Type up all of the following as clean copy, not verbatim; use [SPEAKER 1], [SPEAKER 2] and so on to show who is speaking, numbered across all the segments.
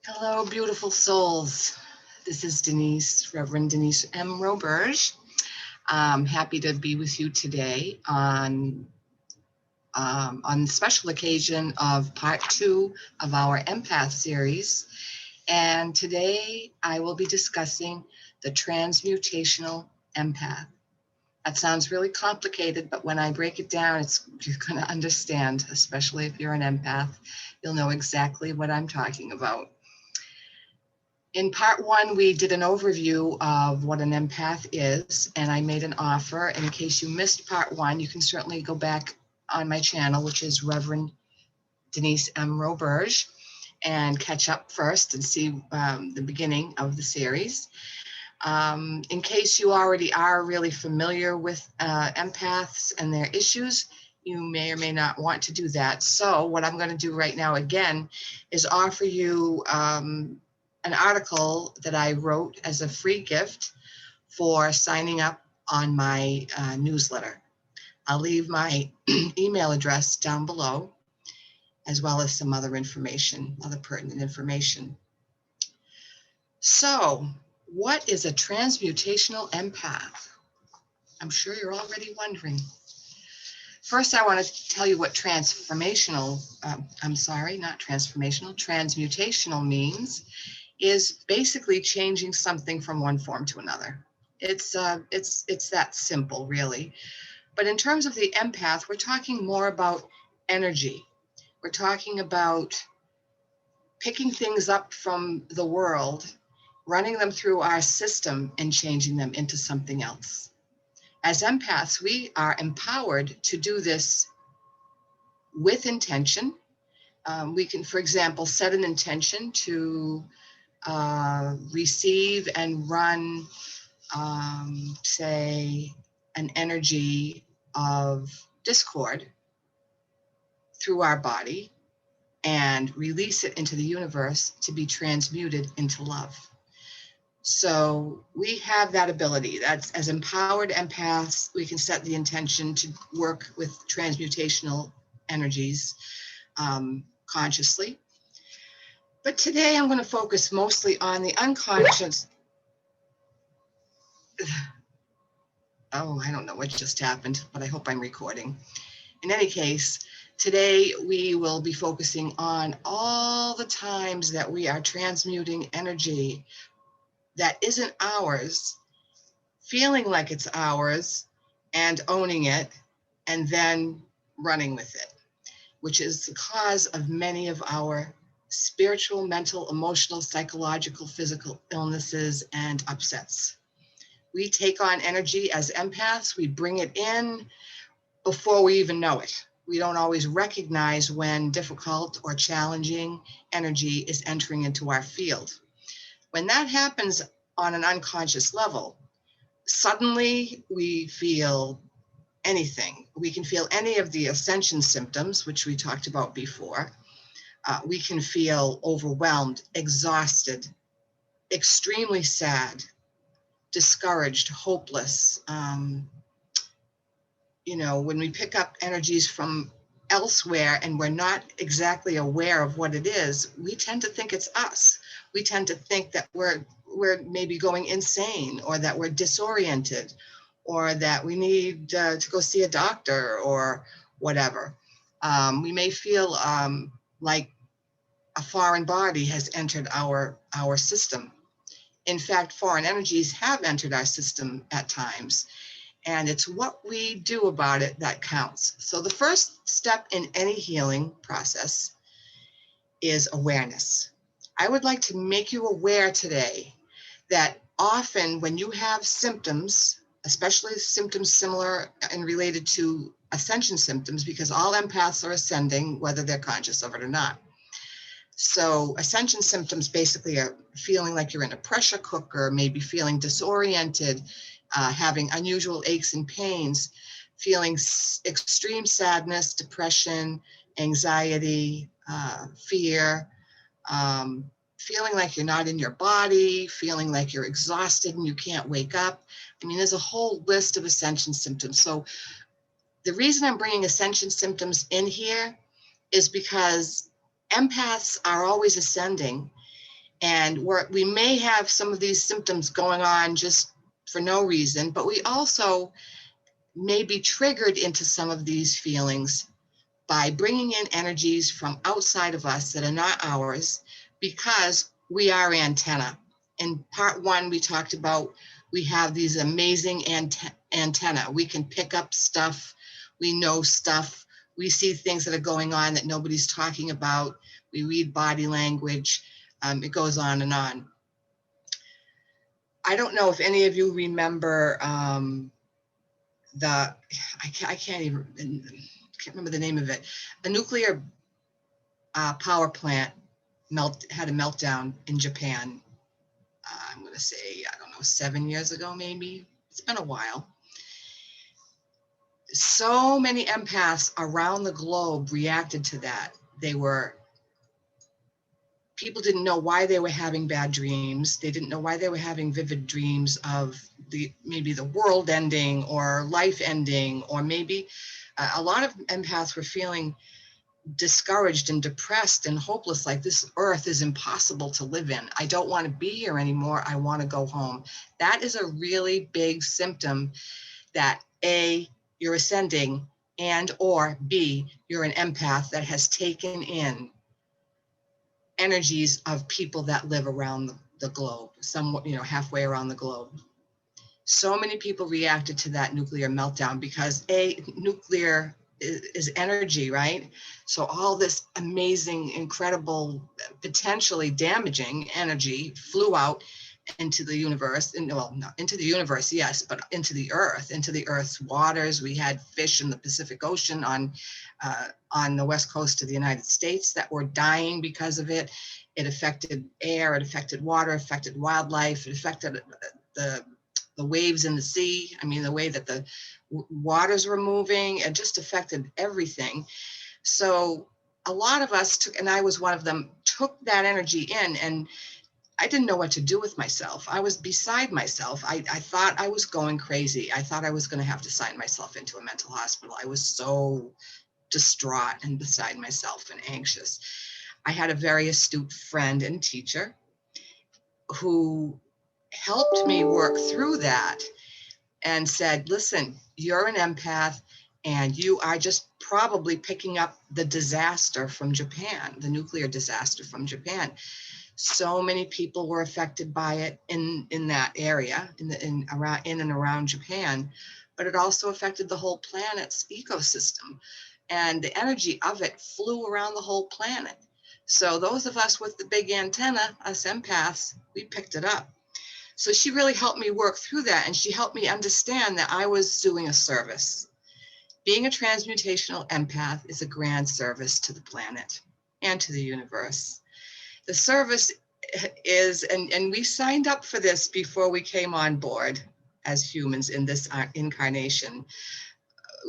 [SPEAKER 1] Hello, beautiful souls. This is Denise, Reverend Denise M. Roberge. I'm happy to be with you today on the special occasion of part 2 of our Empath series. And today I will be discussing the transmutational empath. That sounds really complicated, but when I break it down, you're going to understand, especially if you're an empath. You'll know exactly what I'm talking about. In part 1, we did an overview of what an empath is, and I made an offer. And in case you missed part 1, you can certainly go back on my channel, which is Reverend Denise M. Roberge, and catch up first and see the beginning of the series. In case you already are really familiar with empaths and their issues, you may or may not want to do that. So what I'm going to do right now again is offer you an article that I wrote as a free gift for signing up on my newsletter. I'll leave my email address down below, as well as some other information, other pertinent information. So, what is a transmutational empath? I'm sure you're already wondering. First, I want to tell you what transmutational means. Is basically changing something from one form to another. It's that simple, really. But in terms of the empath, we're talking more about energy. We're talking about picking things up from the world, running them through our system, and changing them into something else. As empaths, we are empowered to do this with intention. We can, for example, set an intention to receive and run, say, an energy of discord through our body and release it into the universe to be transmuted into love. So we have that ability. That's, as empowered empaths, we can set the intention to work with transmutational energies consciously. But today I'm going to focus mostly on the unconscious. Oh, I don't know what just happened, but I hope I'm recording. In any case, today we will be focusing on all the times that we are transmuting energy that isn't ours, feeling like it's ours, and owning it, and then running with it, which is the cause of many of our spiritual, mental, emotional, psychological, physical illnesses and upsets. We take on energy as empaths, we bring it in before we even know it. We don't always recognize when difficult or challenging energy is entering into our field. When that happens on an unconscious level, suddenly we feel anything. We can feel any of the ascension symptoms, which we talked about before. We can feel overwhelmed, exhausted, extremely sad, discouraged, hopeless. When we pick up energies from elsewhere and we're not exactly aware of what it is, we tend to think it's us. We tend to think that we're maybe going insane, or that we're disoriented, or that we need to go see a doctor or whatever. We may feel like a foreign body has entered our system. In fact, foreign energies have entered our system at times, and it's what we do about it that counts. So the first step in any healing process is awareness. I would like to make you aware today that often when you have symptoms, especially symptoms similar and related to ascension symptoms, because all empaths are ascending, whether they're conscious of it or not. So ascension symptoms basically are feeling like you're in a pressure cooker, maybe feeling disoriented, having unusual aches and pains, feeling extreme sadness, depression, anxiety, fear, feeling like you're not in your body, feeling like you're exhausted and you can't wake up. I mean, there's a whole list of ascension symptoms. So the reason I'm bringing ascension symptoms in here is because empaths are always ascending, And we may have some of these symptoms going on just for no reason, but we also may be triggered into some of these feelings by bringing in energies from outside of us that are not ours, because we are antenna. In part one, we talked about we have these amazing antenna. We can pick up stuff, we know stuff, we see things that are going on that nobody's talking about, we read body language, it goes on and on. I don't know if any of you remember I can't remember the name of it. A nuclear power plant had a meltdown in Japan. I'm going to say, I don't know, 7 years ago, maybe. It's been a while. So many empaths around the globe reacted to that. People didn't know why they were having bad dreams. They didn't know why they were having vivid dreams of maybe the world ending or life ending, or maybe a lot of empaths were feeling discouraged and depressed and hopeless, like this earth is impossible to live in. I don't want to be here anymore. I want to go home. That is a really big symptom that A, you're ascending, and or B, you're an empath that has taken in energies of people that live around the globe, somewhat, halfway around the globe. So many people reacted to that nuclear meltdown because nuclear is energy, right? So all this amazing, incredible, potentially damaging energy flew out into the universe, and well, not into the universe, yes, but into the Earth's waters. We had fish in the Pacific Ocean on the west coast of the United States that were dying because of it. It affected air, it affected water, affected wildlife, it affected the waves in the sea. I mean, the way that the waters were moving, it just affected everything. So a lot of us took, and I was one of them, took that energy in, and I didn't know what to do with myself. I was beside myself. I thought I was going crazy. I thought I was going to have to sign myself into a mental hospital. I was so distraught and beside myself and anxious. I had a very astute friend and teacher who helped me work through that and said, listen, you're an empath and you are just probably picking up the disaster from Japan, the nuclear disaster from Japan. So many people were affected by it in that area, in and around Japan, but it also affected the whole planet's ecosystem, and the energy of it flew around the whole planet. So those of us with the big antenna, us empaths, we picked it up. So she really helped me work through that, and she helped me understand that I was doing a service. Being a transmutational empath is a grand service to the planet and to the universe. The service is, and we signed up for this before we came on board as humans in this incarnation.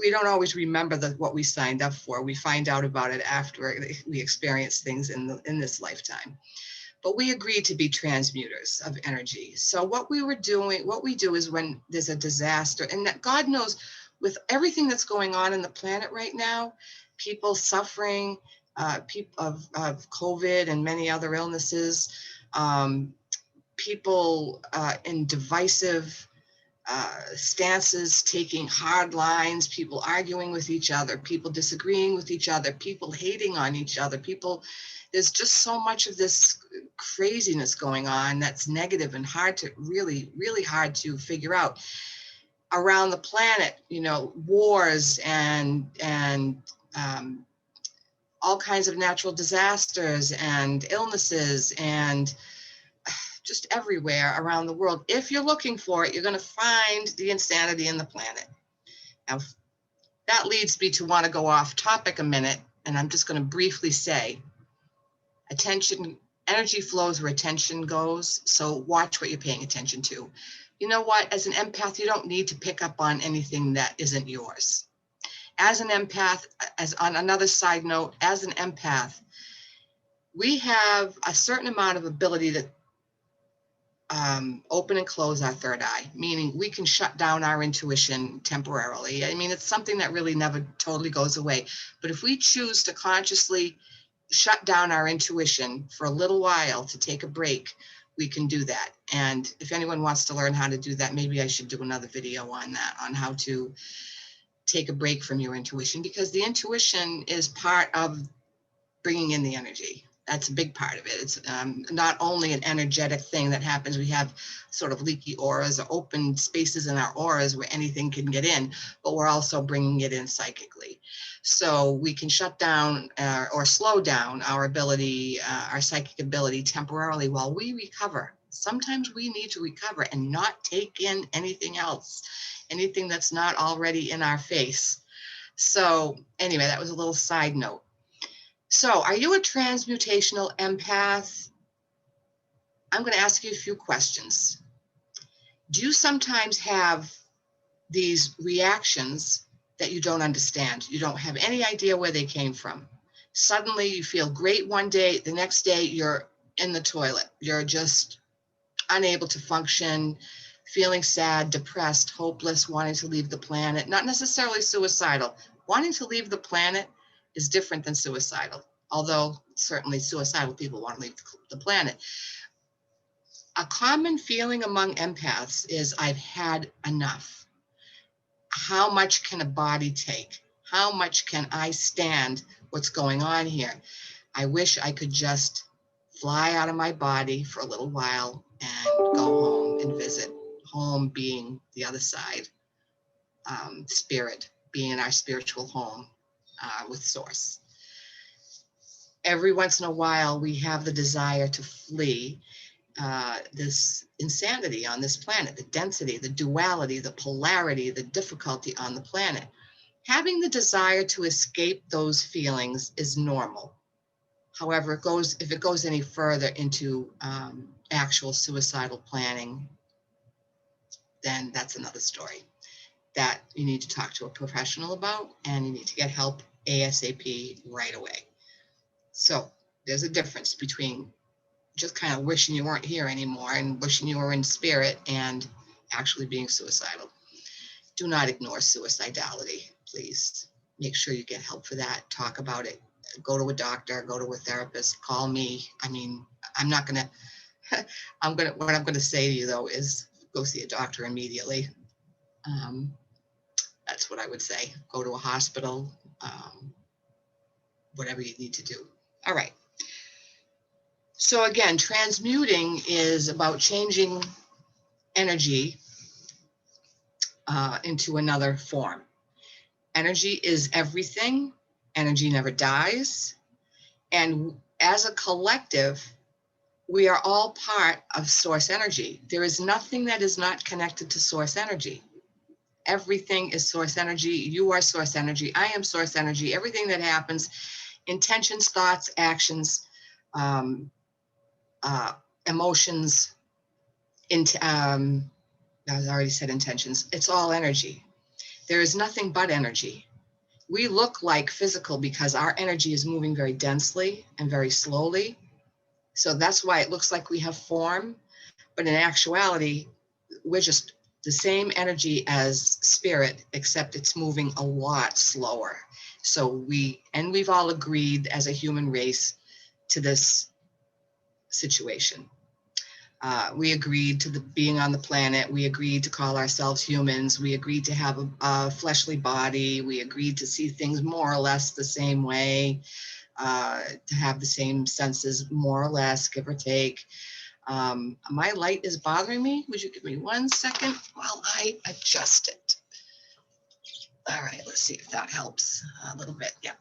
[SPEAKER 1] We don't always remember what we signed up for. We find out about it after we experience things in this lifetime. But we agreed to be transmuters of energy. So what we do is when there's a disaster, and that God knows, with everything that's going on in the planet right now, people suffering, people of COVID and many other illnesses, people in divisive stances, taking hard lines, people arguing with each other, people disagreeing with each other, people hating on each other, there's just so much of this craziness going on that's negative and really hard to figure out around the planet. Wars and all kinds of natural disasters and illnesses and just everywhere around the world. If you're looking for it, you're going to find the insanity in the planet. Now, that leads me to want to go off topic a minute, and I'm just going to briefly say, energy flows where attention goes, so watch what you're paying attention to. You know what? As an empath, you don't need to pick up on anything that isn't yours. As an empath, as on another side note, as an empath, we have a certain amount of ability to open and close our third eye, meaning we can shut down our intuition temporarily. I mean, it's something that really never totally goes away. But if we choose to consciously shut down our intuition for a little while to take a break, we can do that. And if anyone wants to learn how to do that, maybe I should do another video on that, on how to take a break from your intuition, because the intuition is part of bringing in the energy. That's a big part of it. It's not only an energetic thing that happens. We have sort of leaky auras or open spaces in our auras where anything can get in, but we're also bringing it in psychically. So we can shut down or slow down our ability, our psychic ability temporarily while we recover. Sometimes we need to recover and not take in anything else, anything that's not already in our face. So anyway, that was a little side note. So are you a transmutational empath? I'm going to ask you a few questions. Do you sometimes have these reactions that you don't understand? You don't have any idea where they came from. Suddenly you feel great one day, the next day you're in the toilet. You're just unable to function, feeling sad, depressed, hopeless, wanting to leave the planet, not necessarily suicidal. Wanting to leave the planet is different than suicidal, although certainly suicidal people want to leave the planet. A common feeling among empaths is, I've had enough. How much can a body take? How much can I stand what's going on here? I wish I could just fly out of my body for a little while and go home and visit. Home being the other side, spirit being in our spiritual home with source. Every once in a while, we have the desire to flee this insanity on this planet, the density, the duality, the polarity, the difficulty on the planet. Having the desire to escape those feelings is normal. However, if it goes any further into actual suicidal planning, then that's another story that you need to talk to a professional about, and you need to get help ASAP right away. So there's a difference between just kind of wishing you weren't here anymore and wishing you were in spirit and actually being suicidal. Do not ignore suicidality, please. Make sure you get help for that. Talk about it. Go to a doctor, go to a therapist, call me. I mean, I'm not going to, what I'm going to say to you though is go see a doctor immediately. That's what I would say. Go to a hospital, whatever you need to do. All right. So again, transmuting is about changing energy into another form. Energy is everything. Energy never dies. And as a collective, we are all part of source energy. There is nothing that is not connected to source energy. Everything is source energy. You are source energy. I am source energy. Everything that happens, intentions, thoughts, actions, emotions, I already said intentions. It's all energy. There is nothing but energy. We look like physical because our energy is moving very densely and very slowly. So that's why it looks like we have form. But in actuality, we're just the same energy as spirit, except it's moving a lot slower. So we've all agreed as a human race to this situation. We agreed to being on the planet. We agreed to call ourselves humans. We agreed to have a fleshly body. We agreed to see things more or less the same way, to have the same senses, more or less, give or take. My light is bothering me. Would you give me 1 second while I adjust it? All right, let's see if that helps a little bit. Yeah.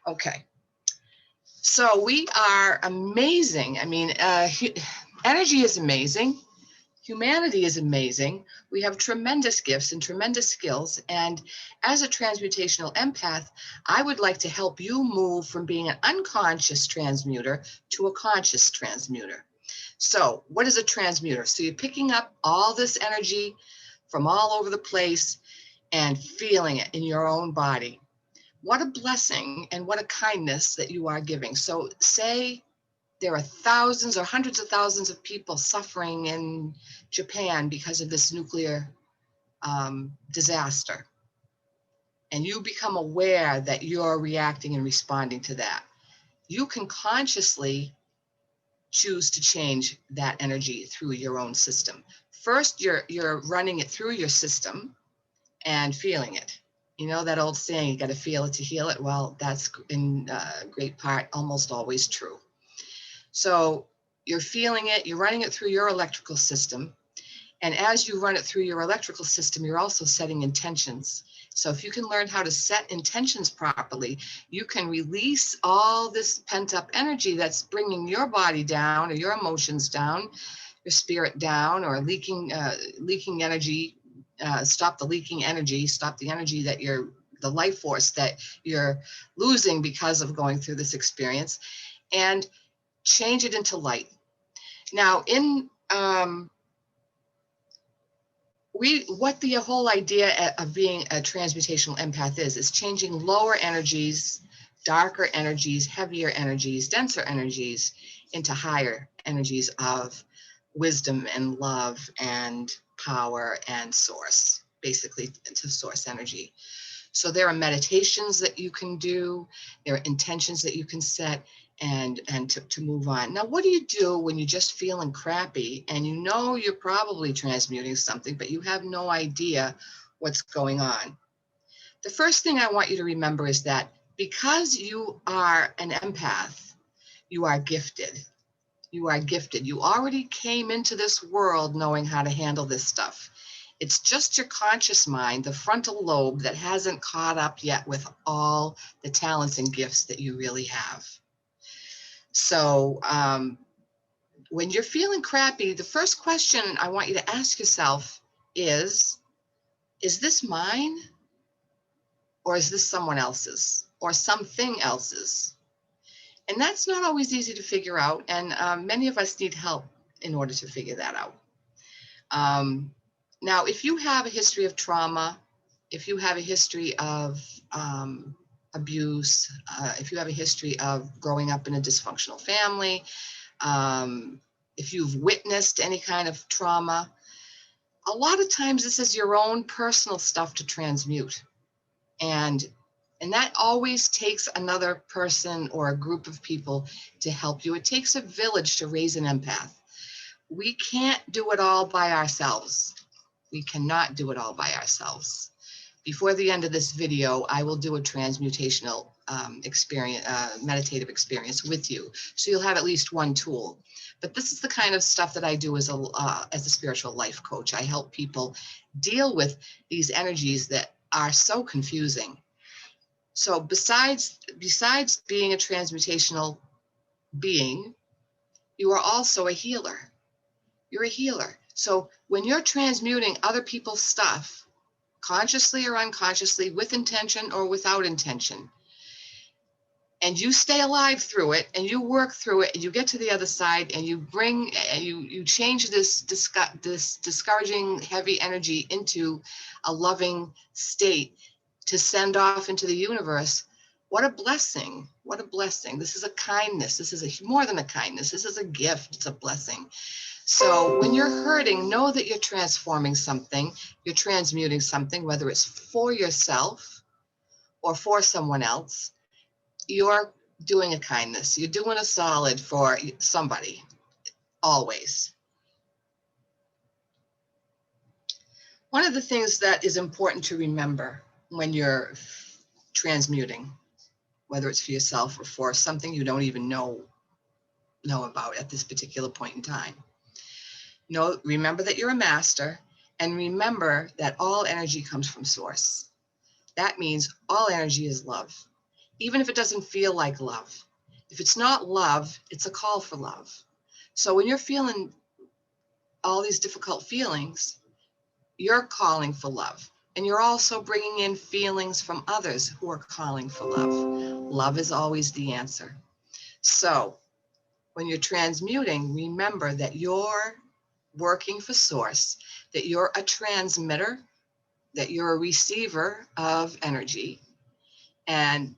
[SPEAKER 1] Okay. So we are amazing. I mean, energy is amazing. Humanity is amazing. We have tremendous gifts and tremendous skills. And as a transmutational empath, I would like to help you move from being an unconscious transmuter to a conscious transmuter. So what is a transmuter? So you're picking up all this energy from all over the place and feeling it in your own body. What a blessing and what a kindness that you are giving. So say there are thousands or hundreds of thousands of people suffering in Japan because of this nuclear disaster. And you become aware that you're reacting and responding to that. you can consciously choose to change that energy through your own system. First, you're running it through your system and feeling it. You know that old saying, you got to feel it to heal it? Well, that's in great part almost always true. So you're feeling it, you're running it through your electrical system. And as you run it through your electrical system, you're also setting intentions. So if you can learn how to set intentions properly, you can release all this pent up energy that's bringing your body down or your emotions down, your spirit down, or leaking energy. Stop the leaking energy, stop the energy that the life force that you're losing because of going through this experience, and change it into light. Now, what the whole idea of being a transmutational empath is changing lower energies, darker energies, heavier energies, denser energies into higher energies of wisdom and love and power and source, basically to source energy. So there are meditations that you can do, there are intentions that you can set, and to move on. Now, what do you do when you're just feeling crappy and you know you're probably transmuting something, but you have no idea what's going on? The first thing I want you to remember is that because you are an empath, you are gifted. You are gifted. You already came into this world knowing how to handle this stuff. It's just your conscious mind, the frontal lobe, that hasn't caught up yet with all the talents and gifts that you really have. So when you're feeling crappy, the first question I want you to ask yourself is this mine? Or is this someone else's or something else's? And that's not always easy to figure out. And many of us need help in order to figure that out. Now, if you have a history of trauma, if you have a history of abuse, if you have a history of growing up in a dysfunctional family, if you've witnessed any kind of trauma, a lot of times this is your own personal stuff to transmute. And that always takes another person or a group of people to help you. It takes a village to raise an empath. We can't do it all by ourselves. We cannot do it all by ourselves. Before the end of this video, I will do a transmutational meditative experience with you. So you'll have at least one tool. But this is the kind of stuff that I do as a spiritual life coach. I help people deal with these energies that are so confusing. So besides being a transmutational being, you are also a healer. You're a healer. So when you're transmuting other people's stuff, consciously or unconsciously, with intention or without intention, and you stay alive through it, and you work through it, and you get to the other side, and you change this discouraging, heavy energy into a loving state to send off into the universe. What a blessing. What a blessing. This is a kindness. This is more than a kindness. This is a gift. It's a blessing. So when you're hurting, know that you're transforming something. You're transmuting something, whether it's for yourself or for someone else. You're doing a kindness. You're doing a solid for somebody, always. One of the things that is important to remember when you're transmuting, whether it's for yourself or for something you don't even know about at this particular point in time. Remember that you're a master, and remember that all energy comes from source. That means all energy is love, even if it doesn't feel like love. If it's not love, it's a call for love. So when you're feeling all these difficult feelings, you're calling for love. And you're also bringing in feelings from others who are calling for love. Love is always the answer. So when you're transmuting, remember that you're working for source, that you're a transmitter, that you're a receiver of energy. And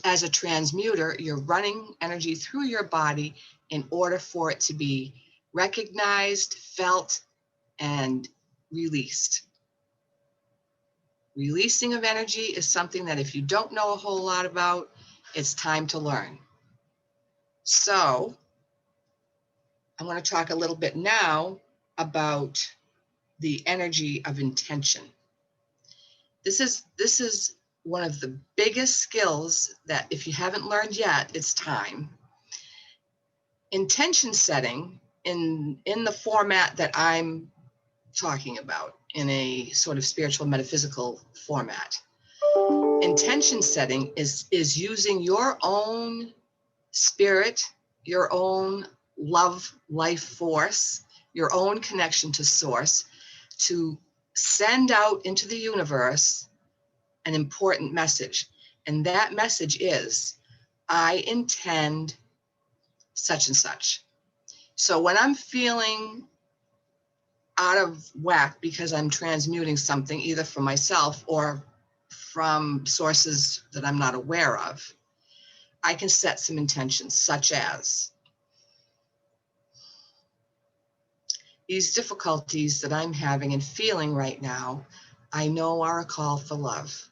[SPEAKER 1] as a transmuter, you're running energy through your body in order for it to be recognized, felt, and released. Releasing of energy is something that if you don't know a whole lot about, it's time to learn. So I want to talk a little bit now about the energy of intention. This is one of the biggest skills that if you haven't learned yet, it's time. Intention setting in the format that I'm talking about, in a sort of spiritual metaphysical format. Intention setting is using your own spirit, your own love, life force, your own connection to source to send out into the universe an important message. And that message is, I intend such and such. So when I'm feeling out of whack because I'm transmuting something either for myself or from sources that I'm not aware of, I can set some intentions, such as, these difficulties that I'm having and feeling right now, I know are a call for love.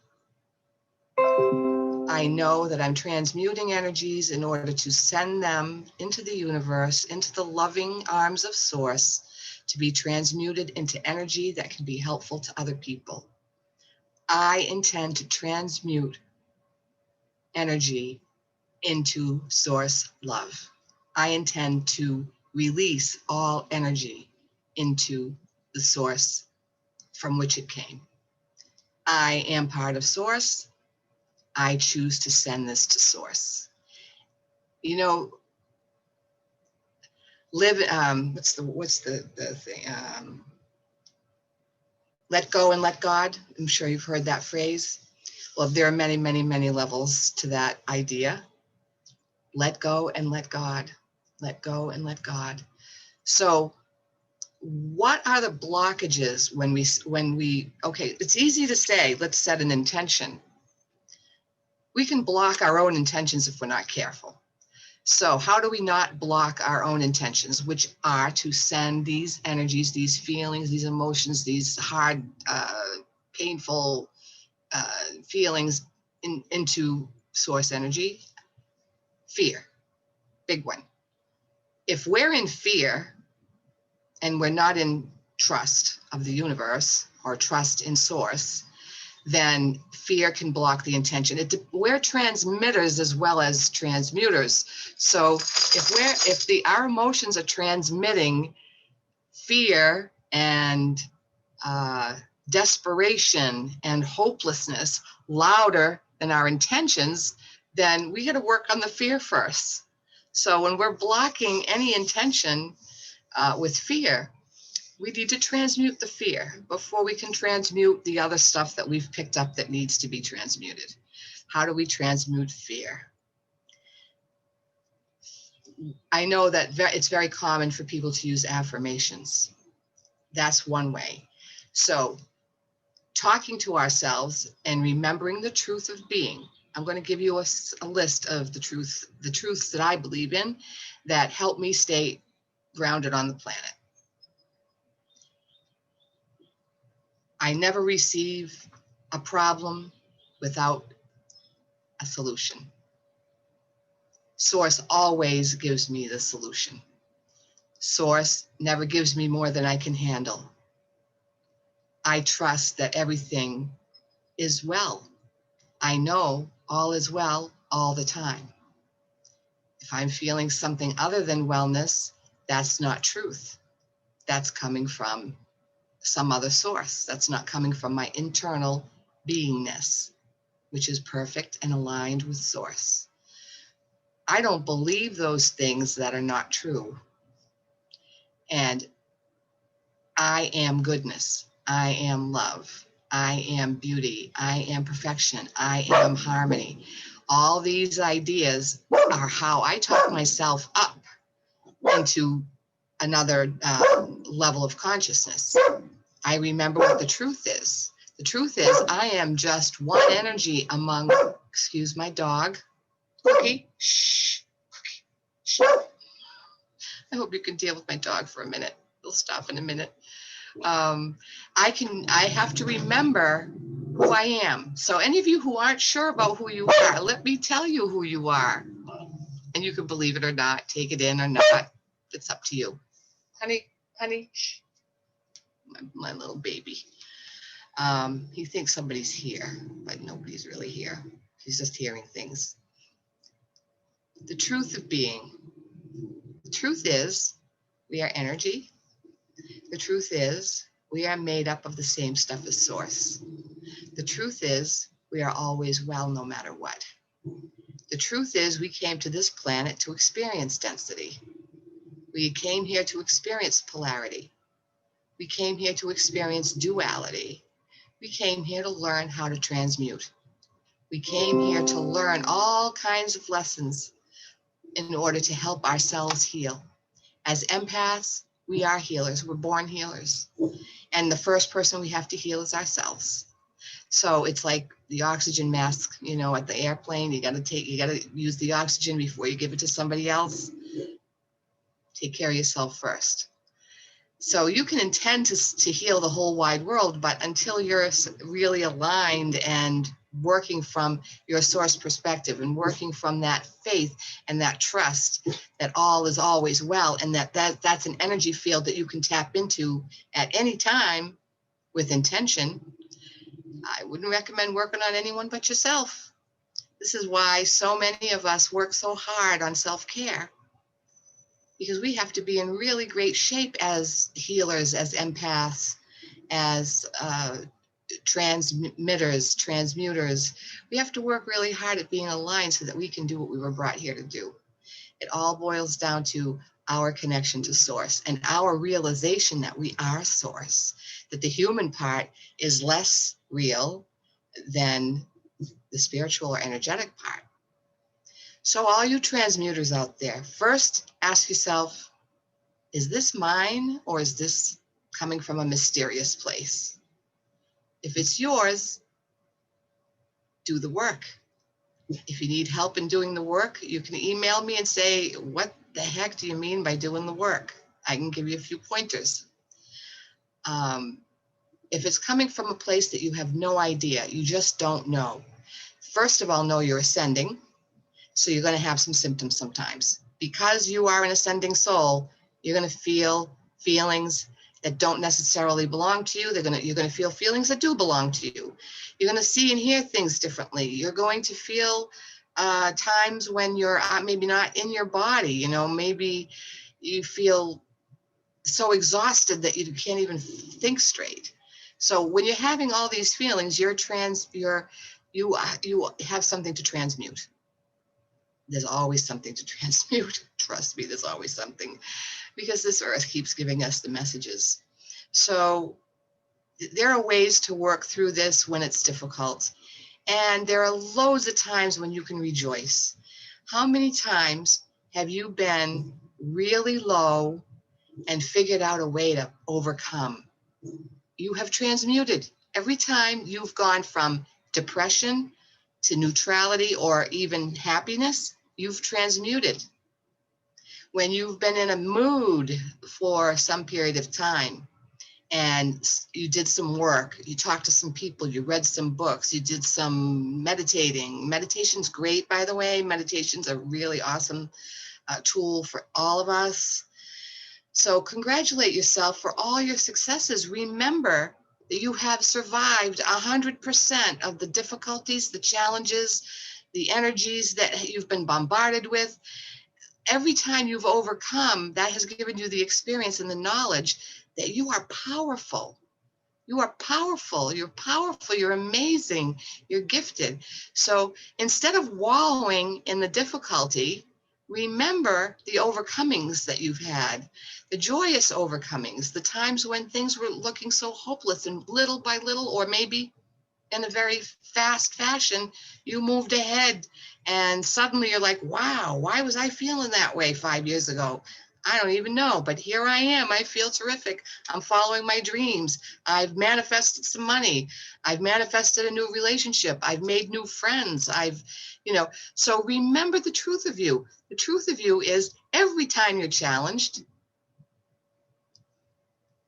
[SPEAKER 1] I know that I'm transmuting energies in order to send them into the universe, into the loving arms of source, to be transmuted into energy that can be helpful to other people. I intend to transmute energy into source love. I intend to release all energy into the source from which it came. I am part of source. I choose to send this to source. You know, live, what's the thing? Let go and let God. I'm sure you've heard that phrase. Well, there are many, many, many levels to that idea. Let go and let God. Let go and let God. So what are the blockages when we, okay, it's easy to say, let's set an intention. We can block our own intentions if we're not careful. So how do we not block our own intentions, which are to send these energies, these feelings, these emotions, these hard, painful feelings into source energy? Fear, big one. If we're in fear and we're not in trust of the universe or trust in source, then fear can block the intention. We're transmitters as well as transmuters. So if our emotions are transmitting fear and desperation and hopelessness louder than our intentions, then we got to work on the fear first. So when we're blocking any intention with fear, we need to transmute the fear before we can transmute the other stuff that we've picked up that needs to be transmuted. How do we transmute fear? I know that it's very common for people to use affirmations. That's one way. So talking to ourselves and remembering the truth of being. I'm going to give you a list of the truths that I believe in that help me stay grounded on the planet. I never receive a problem without a solution. Source always gives me the solution. Source never gives me more than I can handle. I trust that everything is well. I know all is well all the time. If I'm feeling something other than wellness, that's not truth. That's coming from some other source. That's not coming from my internal beingness, which is perfect and aligned with source. I don't believe those things that are not true. And I am goodness. I am love. I am beauty. I am perfection. I am harmony. All these ideas are how I talk myself up into another level of consciousness. I remember what the truth is. The truth is I am just one energy among, excuse my dog. Cookie, shh, Cookie, shh. I hope you can deal with my dog for a minute. He'll stop in a minute. I have to remember who I am. So any of you who aren't sure about who you are, let me tell you who you are. And you can believe it or not, take it in or not. It's up to you. Honey, shh. My little baby. He thinks somebody's here, but nobody's really here. He's just hearing things. The truth of being. The truth is, we are energy. The truth is, we are made up of the same stuff as source. The truth is, we are always well no matter what. The truth is, we came to this planet to experience density. We came here to experience polarity. We came here to experience duality. We came here to learn how to transmute. We came here to learn all kinds of lessons in order to help ourselves heal. As empaths, we are healers. We're born healers. And the first person we have to heal is ourselves. So it's like the oxygen mask, you know, at the airplane, you got to use the oxygen before you give it to somebody else. Take care of yourself first. So you can intend to heal the whole wide world, but until you're really aligned and working from your source perspective and working from that faith and that trust that all is always well, and that's an energy field that you can tap into at any time with intention, I wouldn't recommend working on anyone but yourself. This is why so many of us work so hard on self-care, because we have to be in really great shape as healers, as empaths, as transmuters. We have to work really hard at being aligned so that we can do what we were brought here to do. It all boils down to our connection to source and our realization that we are source, that the human part is less real than the spiritual or energetic part. So all you transmuters out there, first ask yourself, is this mine or is this coming from a mysterious place? If it's yours, do the work. If you need help in doing the work, you can email me and say, what the heck do you mean by doing the work? I can give you a few pointers. If it's coming from a place that you have no idea, you just don't know, first of all, know you're ascending. So you're going to have some symptoms sometimes. Because you are an ascending soul, you're going to feel feelings that don't necessarily belong to you. You're going to feel feelings that do belong to you. You're going to see and hear things differently. You're going to feel times when you're maybe not in your body. You know, maybe you feel so exhausted that you can't even think straight. So when you're having all these feelings, you have something to transmute. There's always something to transmute. Trust me, there's always something, because this earth keeps giving us the messages. So there are ways to work through this when it's difficult. And there are loads of times when you can rejoice. How many times have you been really low and figured out a way to overcome? You have transmuted. Every time you've gone from depression to neutrality or even happiness, you've transmuted. When you've been in a mood for some period of time and you did some work, you talked to some people, you read some books, you did some meditating. Meditation's great, by the way. Meditation's a really awesome tool for all of us. So congratulate yourself for all your successes. Remember that you have survived 100% of the difficulties, the challenges, the energies that you've been bombarded with. Every time you've overcome, that has given you the experience and the knowledge that you are powerful. You are powerful. You're powerful. You're amazing. You're gifted. So instead of wallowing in the difficulty, remember the overcomings that you've had, the joyous overcomings, the times when things were looking so hopeless, and little by little, or maybe in a very fast fashion, you moved ahead and suddenly you're like, wow, why was I feeling that way 5 years ago? I don't even know, but here I am. I feel terrific. I'm following my dreams. I've manifested some money. I've manifested a new relationship. I've made new friends. So remember the truth of you. The truth of you is every time you're challenged,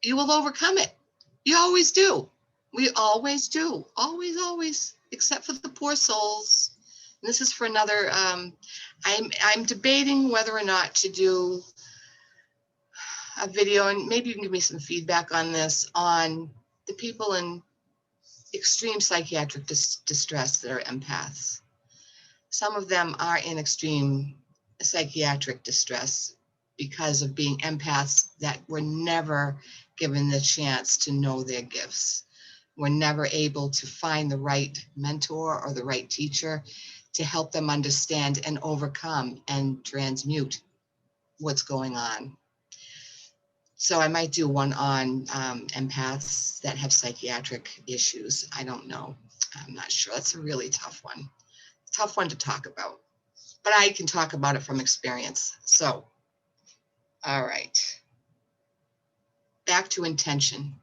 [SPEAKER 1] you will overcome it. You always do. We always do. Always, always, except for the poor souls This is for another, I'm debating whether or not to do a video, and maybe you can give me some feedback on this, on the people in extreme psychiatric distress that are empaths. Some of them are in extreme psychiatric distress because of being empaths that were never given the chance to know their gifts, were never able to find the right mentor or the right teacher to help them understand and overcome and transmute what's going on. So I might do one on empaths that have psychiatric issues. I don't know. I'm not sure. That's a really tough one to talk about. But I can talk about it from experience. So, all right. Back to intention.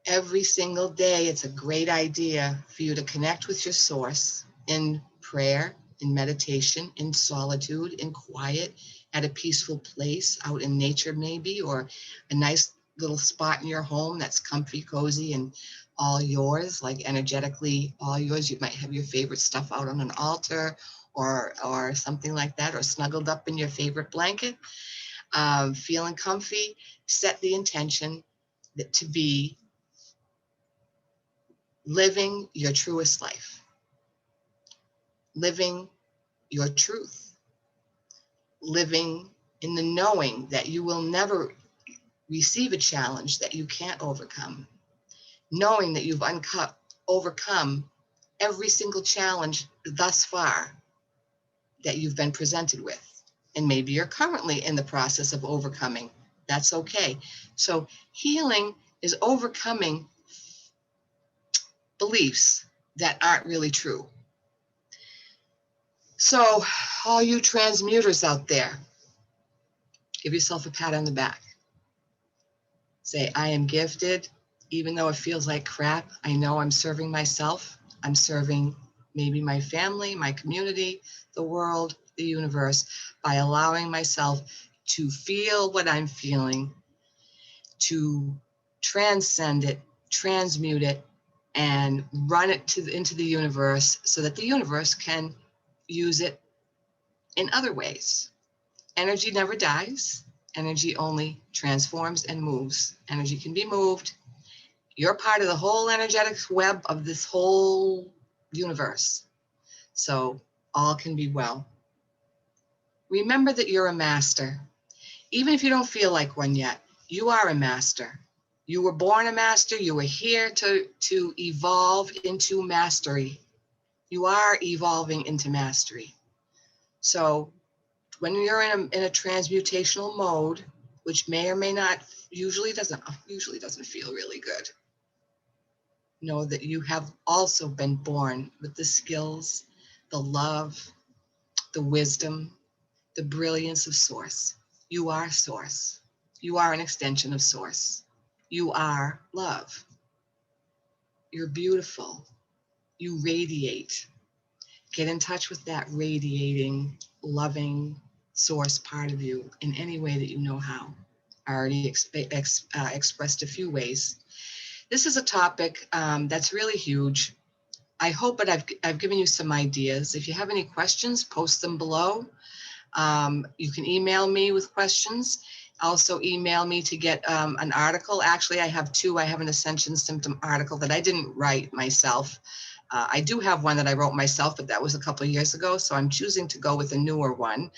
[SPEAKER 1] Every single day, it's a great idea for you to connect with your source in prayer, in meditation, in solitude, in quiet, at a peaceful place, out in nature maybe, or a nice little spot in your home that's comfy, cozy, and all yours, like energetically all yours. You might have your favorite stuff out on an altar or something like that, or snuggled up in your favorite blanket, feeling comfy. Set the intention that to be living your truest life, living your truth, living in the knowing that you will never receive a challenge that you can't overcome, knowing that you've overcome every single challenge thus far that you've been presented with. And maybe you're currently in the process of overcoming. That's okay. So healing is overcoming beliefs that aren't really true. So all you transmuters out there, give yourself a pat on the back. Say, I am gifted, even though it feels like crap. I know I'm serving myself. I'm serving maybe my family, my community, the world, the universe, by allowing myself to feel what I'm feeling, to transcend it, transmute it, and run it into the universe so that the universe can use it in other ways. Energy never dies. Energy only transforms and moves. Energy can be moved. You're part of the whole energetic web of this whole universe. So all can be well. Remember that you're a master. Even if you don't feel like one yet, you are a master. You were born a master. You were here to evolve into mastery. You are evolving into mastery. So when you're in a transmutational mode, which may or may not, usually doesn't feel really good, know that you have also been born with the skills, the love, the wisdom, the brilliance of Source. You are Source. You are an extension of Source. You are love. You're beautiful. You radiate. Get in touch with that radiating, loving Source part of you in any way that you know how. I already expressed a few ways. This is a topic that's really huge. I hope that I've given you some ideas. If you have any questions, post them below. You can email me with questions. Also email me to get an article. Actually, I have two. I have an ascension symptom article that I didn't write myself. I do have one that I wrote myself, but that was a couple of years ago. So I'm choosing to go with a newer one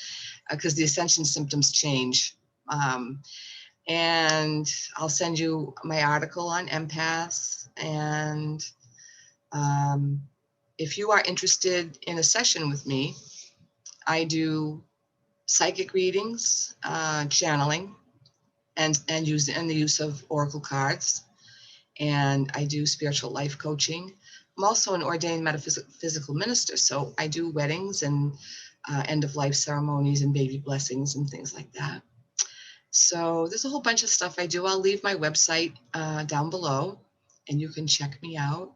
[SPEAKER 1] because the ascension symptoms change. And I'll send you my article on empaths. And if you are interested in a session with me, I do psychic readings, channeling, and the use of oracle cards. And I do spiritual life coaching. I'm also an ordained metaphysical minister, so I do weddings and end of life ceremonies and baby blessings and things like that. So there's a whole bunch of stuff I do. I'll leave my website down below and you can check me out.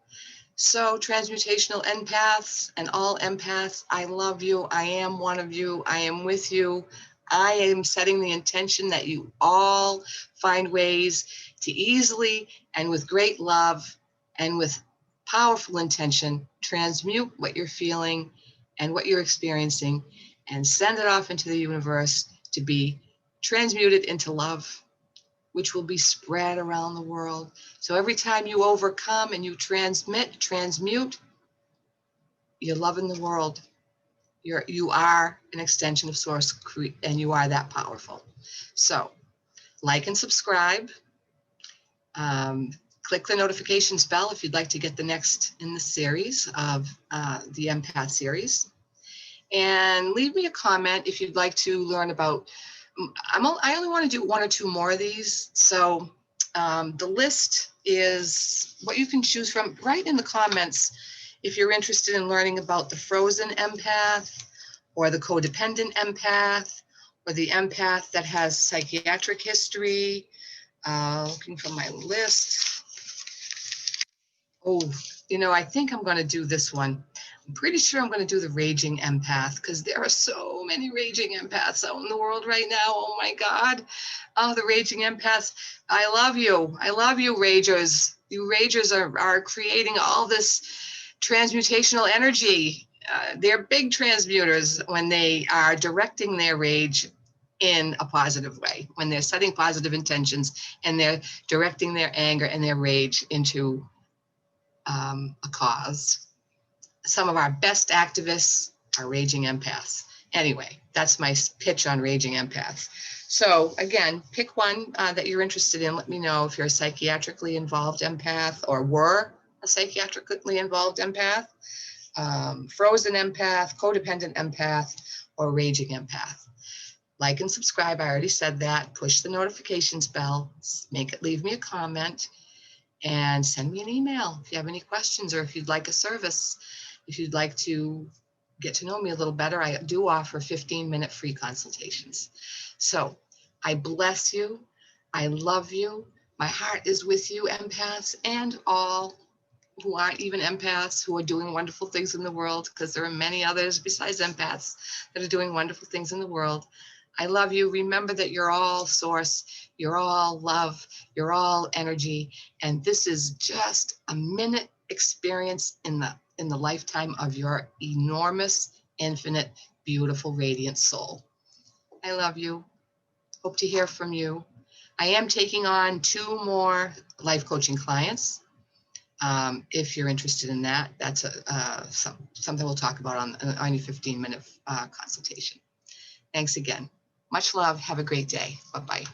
[SPEAKER 1] So transmutational empaths and all empaths, I love you. I am one of you. I am with you. I am setting the intention that you all find ways to easily and with great love and with powerful intention, transmute what you're feeling and what you're experiencing, and send it off into the universe to be transmuted into love, which will be spread around the world. So every time you overcome and you transmute, you're loving the world. You are an extension of Source, and you are that powerful. So like and subscribe. Click the notifications bell if you'd like to get the next in the series of the Empath series. And leave me a comment if you'd like to learn about, I only want to do 1 or 2 more of these. So the list is what you can choose from. Write in the comments if you're interested in learning about the frozen empath, or the codependent empath, or the empath that has psychiatric history. Looking from my list. Oh, I think I'm going to do this one. I'm pretty sure I'm going to do the raging empath, because there are so many raging empaths out in the world right now. Oh my God. Oh, the raging empaths. I love you. I love you, ragers. You ragers are creating all this transmutational energy. They're big transmuters when they are directing their rage in a positive way, when they're setting positive intentions and they're directing their anger and their rage into a cause. Some of our best activists are raging empaths. Anyway, that's my pitch on raging empaths. So again, pick one that you're interested in. Let me know if you're a psychiatrically involved empath or were a psychiatrically involved empath, frozen empath, codependent empath, or raging empath. Like and subscribe. I already said that. Push the notifications bell. Leave me a comment. And send me an email if you have any questions, or if you'd like a service. If you'd like to get to know me a little better, I do offer 15-minute free consultations. So I bless you. I love you. My heart is with you, empaths, and all who aren't even empaths, who are doing wonderful things in the world, because there are many others besides empaths that are doing wonderful things in the world. I love you. Remember that you're all source, you're all love, you're all energy, and this is just a minute experience in the lifetime of your enormous, infinite, beautiful, radiant soul. I love you. Hope to hear from you. I am taking on 2 more life coaching clients. If you're interested in that, that's something we'll talk about on your 15-minute consultation. Thanks again. Much love. Have a great day. Bye-bye.